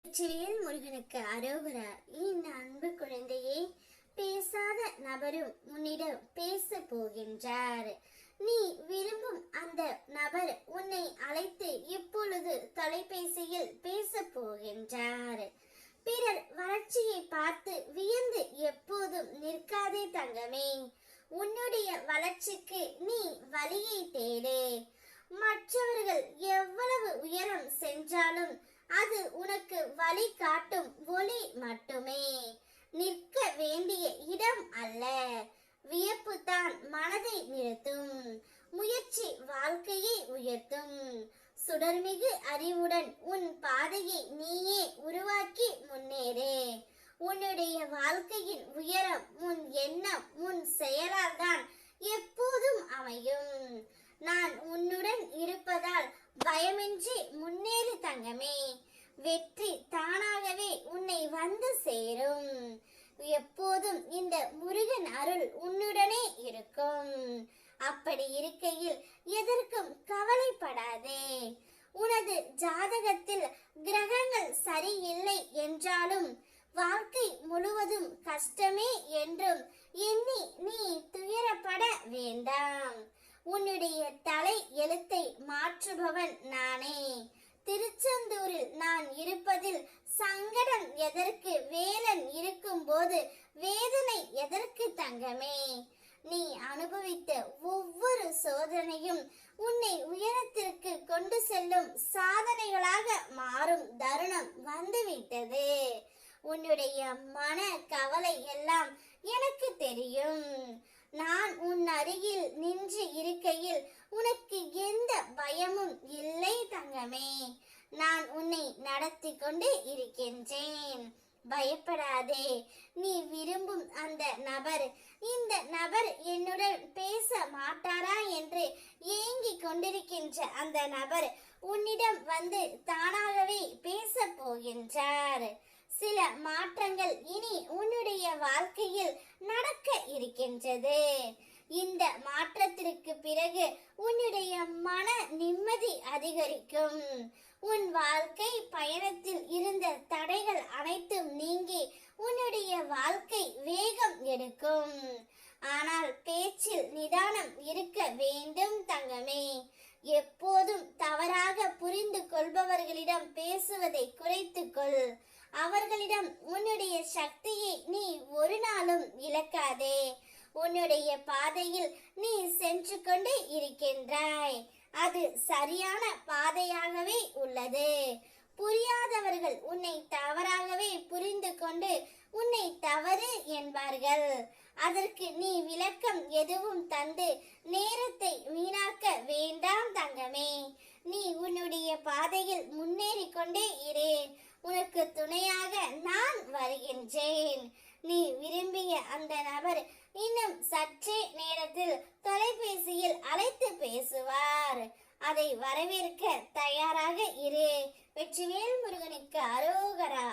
வெற்றிவேல் முருகனுக்கு அரோகரா. இந்த அன்பு குழந்தையே, பேசாத நபரும் உன்னிடம் பேச போகின்றார். நீ விரும்பும் அந்த நபர் உன்னை அழைத்து இப்பொழுது தொலைபேசியில் பேச போகின்றார். பிறர் வளர்ச்சியை பார்த்து வியந்து எப்போதும் நிற்காதே தங்கமே. உன்னுடைய வளர்ச்சிக்கு நீ வழியை தேடு. மற்றவர்கள் எவ்வளவு உயரம் சென்றாலும் அது உனக்கு வழி காட்டும் ஒளி மட்டுமே, நிற்க வேண்டிய இடம் அல்ல. வியப்பு தான் மனதை நிறுத்தும், முயற்சி வாழ்க்கையை உயர்த்தும். சுடர்மிகு அறிவுடன் உன் பாதையை நீயே உருவாக்கி முன்னேறு. உன்னுடைய வாழ்க்கையின் உயரம் உன் எண்ணம், உன் செயலால் தான் எப்போதும் அமையும். நான் உன்னுடன் இருப்பதால் பயமின்றி முன்னேறு தங்கமே. வெற்றி தானாகவே உன்னை வந்து சேரும். எப்போதும் இந்த முருகன் அருள் உன்னுடனே இருக்கும். அப்படி இருக்கையில் எதற்கும் கவலைப்படாதே. உனது ஜாதகத்தில் கிரகங்கள் சரியில்லை என்றாலும் வாழ்க்கை முழுவதும் கஷ்டமே என்றும் எண்ணி நீ துயரப்பட வேண்டாம். உன்னுடைய தலை எழுத்தை மாற்றுபவன் நானே. திருச்செந்தூரில் நான் இருப்பதில் சங்கடம் எதற்கு? வேலன் இருக்கும் போது வேதனை எதற்கு தங்கமே? நீ அனுபவித்த ஒவ்வொரு சோதனையும் உன்னை உயரத்திற்கு கொண்டு செல்லும் சாதனைகளாக மாறும் தருணம் வந்துவிட்டது. உன்னுடைய மன கவலை எல்லாம் எனக்கு தெரியும். நான் உன் அருகில் நின்று இருக்கையில் உனக்கு எந்த பயமும் இல்லை தங்கமே. நான் உன்னை நடத்தி கொண்டு இருக்கின்றேன். பயப்படாதே. நீ விரும்பும் அந்த நபர், இந்த நபர் என்னுடன் பேச மாட்டாரா என்று ஏங்கிக் கொண்டிருக்கின்ற அந்த நபர் உன்னிடம் வந்து தானாகவே பேச போகின்றார். சில மாற்றங்கள் இனி உன்னுடைய வாழ்க்கையில் நடக்க இருக்கின்றது. இந்த மாற்றத்திற்கு பிறகு உன்னுடைய மன நிம்மதி அதிகரிக்கும். உன் வாழ்க்கை பயணத்தில் இருந்த தடைகள் அனைத்தும் நீங்கி உன்னுடைய வாழ்க்கை வேகம் எடுக்கும். ஆனால் பேச்சில் நிதானம் இருக்க வேண்டும் தங்கமே. எப்போதும் தவறாக புரிந்து கொள்பவர்களிடம் பேசுவதை குறைத்துக்கொள். அவர்களிடம் உன்னுடைய சக்தியை நீ ஒரு நாளும் இழக்காதே. உன்னுடைய பாதையில் நீ சென்று கொண்டு இருக்கின்றாய். அது சரியான பாதையாகவே உள்ளது. புரியாதவர்கள் உன்னை தவறாகவே புரிந்து கொண்டு உன்னை தவறு என்பார்கள். அதற்கு நீ விளக்கம் எதுவும் தந்து நேரத்தை வீணாக்க வேண்டாம் தங்கமே. நீ உன்னுடைய பாதையில் முன்னேறி கொண்டே இரு. உனக்கு துணையாக நான் வருகின்றேன். நீ விரும்பிய அந்த நபர் இன்னும் சற்றே நேரத்தில் தொலைபேசியில் அழைத்து பேசுவார். அதை வரவேற்க தயாராக இரு. வெற்றிவேல் முருகனுக்கு அரோகரா.